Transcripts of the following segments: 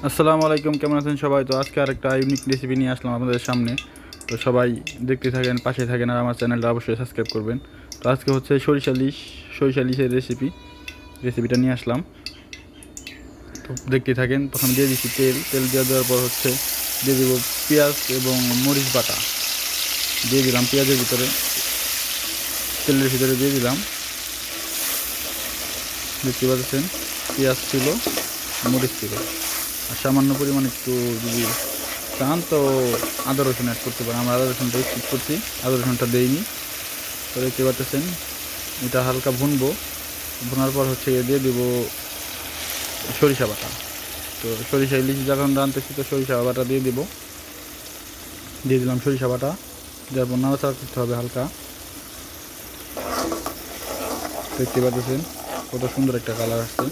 আসসালামু আলাইকুম, কেমন আছেন সবাই? তো আজকে আরেকটা ইউনিক রেসিপি নিয়ে আসলাম আপনাদের সামনে। তো সবাই দেখতে থাকেন, পাশে থাকেন, আর আমার চ্যানেলটা অবশ্যই সাবস্ক্রাইব করবেন। তো আজকে হচ্ছে সরিষা ইলিশের রেসিপিটা নিয়ে আসলাম। তো দেখতে থাকেন। প্রথমে দিয়ে দিচ্ছি তেল দেওয়ার পর হচ্ছে দিয়ে দেবো পেঁয়াজ এবং মরিচ বাটা। দিয়ে দিলাম পেঁয়াজের ভিতরে, তেলের ভিতরে দিয়ে দিলাম। দেখতে পাচ্ছেন পেঁয়াজ ছিল, মরিচ ছিল, আর সামান্য পরিমাণ একটু যদি চান তো আদা রসুন অ্যাড করতে পারেন। আমরা আদা রসুনটা স্কিপ করছি, আদা রসুনটা দেইনি। তো দেখতে পাচ্ছেন এটা হালকা ভুনবো। ভুনার পর হচ্ছে দিয়ে দেবো সরিষা বাটা। তো সরিষা ইলিশ যখন রাঁধতেছি তো সরিষা বাটা দিয়ে দিলাম সরিষা বাটা। দেওয়ার পর নাড়াচাড়া করতে হবে হালকা। দেখতে পাচ্ছেন কত সুন্দর একটা কালার আসছে।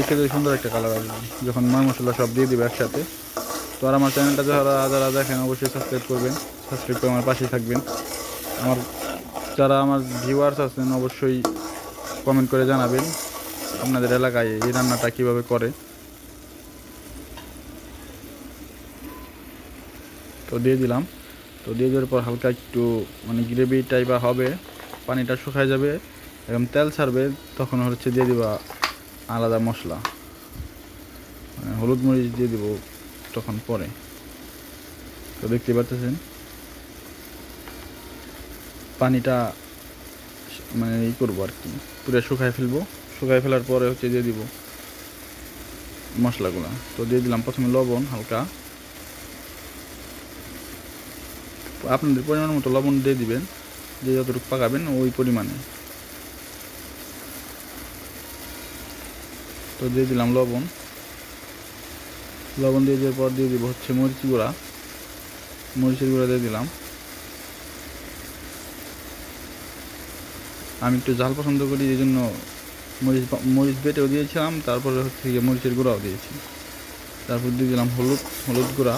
খেতে সুন্দর একটা কালার আসবে যখন ময় মশলা সব দিয়ে দেবো একসাথে। তো আর আমার চ্যানেলটা যারা দেখেন অবশ্যই সাবস্ক্রাইব করবেন, সাবস্ক্রাইব করে আমার পাশেই থাকবেন। আমার যারা আমার ভিউয়ার্স আছেন অবশ্যই কমেন্ট করে জানাবেন আপনাদের এলাকায় এই রান্নাটা কীভাবে করে। তো দিয়ে দিলাম। তো দিয়ে দেওয়ার পর হালকা একটু গ্রেভি টাইপের হবে, পানিটা শুকায় যাবে, এরকম তেল ছাড়বে, তখন হচ্ছে দিয়ে দিবা আলাদা মশলা, হলুদ মরিচ দিয়ে দিব তখন পরে। তো দেখতে পাচ্ছেন পানিটা করবো আর কি, পুরো শুকায় ফেলবো। শুকায় ফেলার পরে হচ্ছে দিয়ে দিব মশলাগুলো। তো দিয়ে দিলাম প্রথমে লবণ হালকা, আপনাদের পরিমাণ মতো লবণ দিয়ে দিবেন, যে যতটুকু পাকাবেন ওই পরিমাণে। তো দিয়ে দিলাম লবণ দিয়ে দেওয়ার পর দিয়ে দিব হচ্ছে মরিচের গুঁড়া দিয়ে দিলাম। আমি একটু ঝাল পছন্দ করি, এই জন্য মরিচ বেটেও দিয়েছিলাম, তারপরে হচ্ছে গিয়ে মরিচের গুঁড়াও দিয়েছি। তারপর দিয়ে দিলাম হলুদ গুঁড়া।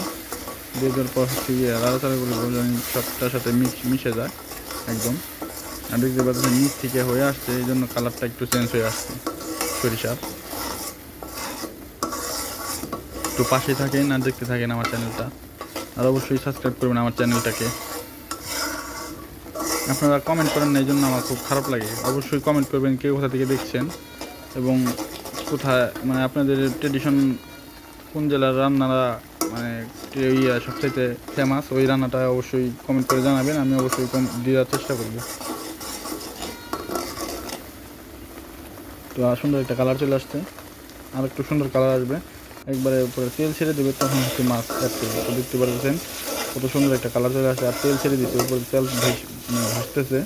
দিয়ে দেওয়ার পর হচ্ছে গিয়ে লাড়াচাড়া করে সবটার সাথে মিশে যায় একদম। আর দেখতে পাচ্ছেন নিচ থেকে হয়ে আসছে, এই জন্য কালারটা একটু চেঞ্জ হয়ে আসছে সরিষার। একটু পাশে থাকেন আর দেখতে থাকেন আমার চ্যানেলটা, আর অবশ্যই সাবস্ক্রাইব করবেন আমার চ্যানেলটাকে। আপনারা কমেন্ট করেন না, এই জন্য আমার খুব খারাপ লাগে। অবশ্যই কমেন্ট করবেন কে কোথা থেকে দেখছেন এবং কোথায় আপনাদের ট্রেডিশন কোন জেলার রান্নারা সবচাইতে ফেমাস, ওই রান্নাটা অবশ্যই কমেন্ট করে জানাবেন, আমি অবশ্যই দেওয়ার চেষ্টা করব। তো সুন্দর একটা কালার চলে আসছে, আর একটু সুন্দর কালার আসবে, একবারে উপরে তেল ছেড়ে দেবে, তখন হচ্ছে মাছ অ্যাড করবে। তো দেখতে পাচ্ছেন কত সুন্দর একটা কালার চলে আসছে, আর তেল ছেড়ে দিচ্ছে, উপরে তেল ভাসতেছে,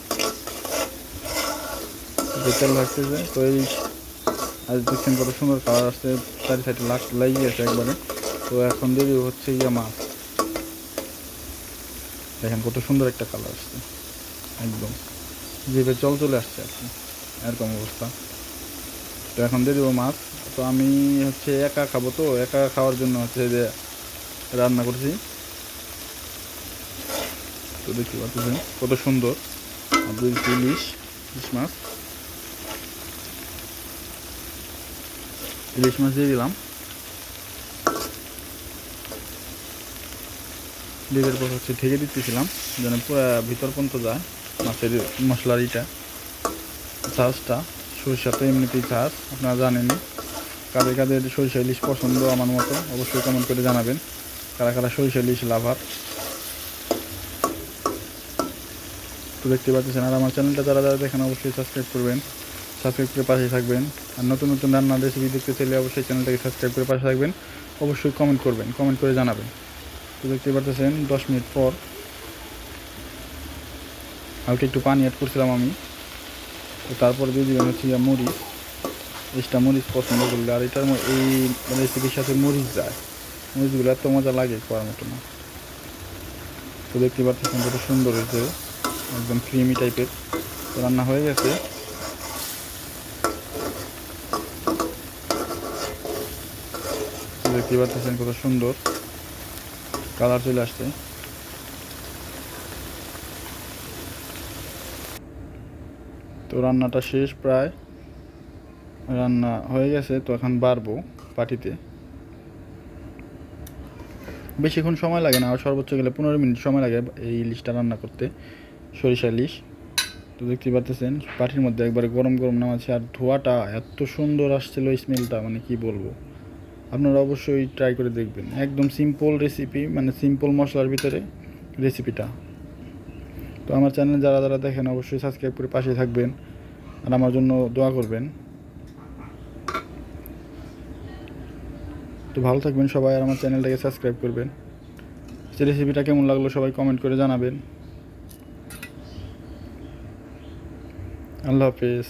তো এই আর দেখছেন কত সুন্দর কালার আসছে, চারি সাইডে লাগিয়ে গেছে একবারে। তো এখন দিয়ে হচ্ছে মাছ, দেখেন কত সুন্দর একটা কালার আসছে, একদম জিভে জল চলে আসছে আর কি, এরকম অবস্থা। তো এখন দিয়ে দেবো মাছ। তো আমি হচ্ছে একা খাবো, তো একা খাওয়ার জন্য হচ্ছে যে রান্না করছি। তো দেখতে পাচ্ছেন কত সুন্দর ইলিশ ইলিশ মাছ দিয়ে দিলাম। দিয়ে পর হচ্ছে ঢেকে দিতেছিলাম যেন পুরো ভিতর পর্যন্ত যায় মাছের মশলার ঝাঁজটা। সরিষা তো এমনিতেই ঝাঁজ, আপনারা জানেনই। কাদের সরিষা ইলিশ পছন্দ আমার মতো অবশ্যই কমেন্ট করে জানাবেন, কারা সরিষা ইলিশ লাভার। তো দেখতে পাচ্ছেন, আর আমার চ্যানেলটা যারা দেখেন অবশ্যই সাবস্ক্রাইব করবেন, সাবস্ক্রাইব করে পাশে থাকবেন। আর নতুন রান্নার রেসিপি দেখতে চাইলে অবশ্যই চ্যানেলটাকে সাবস্ক্রাইব করে পাশে থাকবেন, অবশ্যই কমেন্ট করবেন, কমেন্ট করে জানাবেন। তো দেখতে পাচ্ছেন 10 মিনিট পর হালকা একটু পানি অ্যাড করছিলাম আমি। তো তারপর দিয়ে দিবেন হচ্ছে মরিচ পছন্দ করলে, আর এটার এই রেসিপির সাথে মরিচগুলো এত মজা লাগে করার মতো না। তো দেখতে পাচ্ছেন কত সুন্দর হয়েছে, একদম ক্রিমি টাইপের। তো রান্না হয়ে গেছে। দেখতে পাচ্ছেন কত সুন্দর কালার চলে আসছে। তো রান্নাটা শেষ, প্রায় রান্না হয়ে গেছে। তো এখন বাড়বো পাটিতে। বেশিক্ষণ সময় লাগে না, আর সর্বোচ্চ গেলে 15 মিনিট সময় লাগে এই ইলিশটা রান্না করতে, সরিষা ইলিশ। তো দেখতে পাচ্ছেন পাটির মধ্যে একবারে গরম গরম নামাচ্ছে, আর ধোঁয়াটা এত সুন্দর আসছিল, স্মেলটা মানে কি বলবো। আপনারা অবশ্যই ট্রাই করে দেখবেন, একদম সিম্পল রেসিপি, মানে সিম্পল মশলার ভিতরে রেসিপিটা। তো আমার চ্যানেল যারা যারা দেখেন অবশ্যই সাবস্ক্রাইব করে পাশে থাকবেন, আর আমার জন্য দোয়া করবেন। তো ভালো থাকবেন সবাই, আর আমার চ্যানেলটাকে সাবস্ক্রাইব করবেন। রেসিপিটা কেমন লাগলো সবাই কমেন্ট করে জানাবেন। আল্লাহ হাফেজ।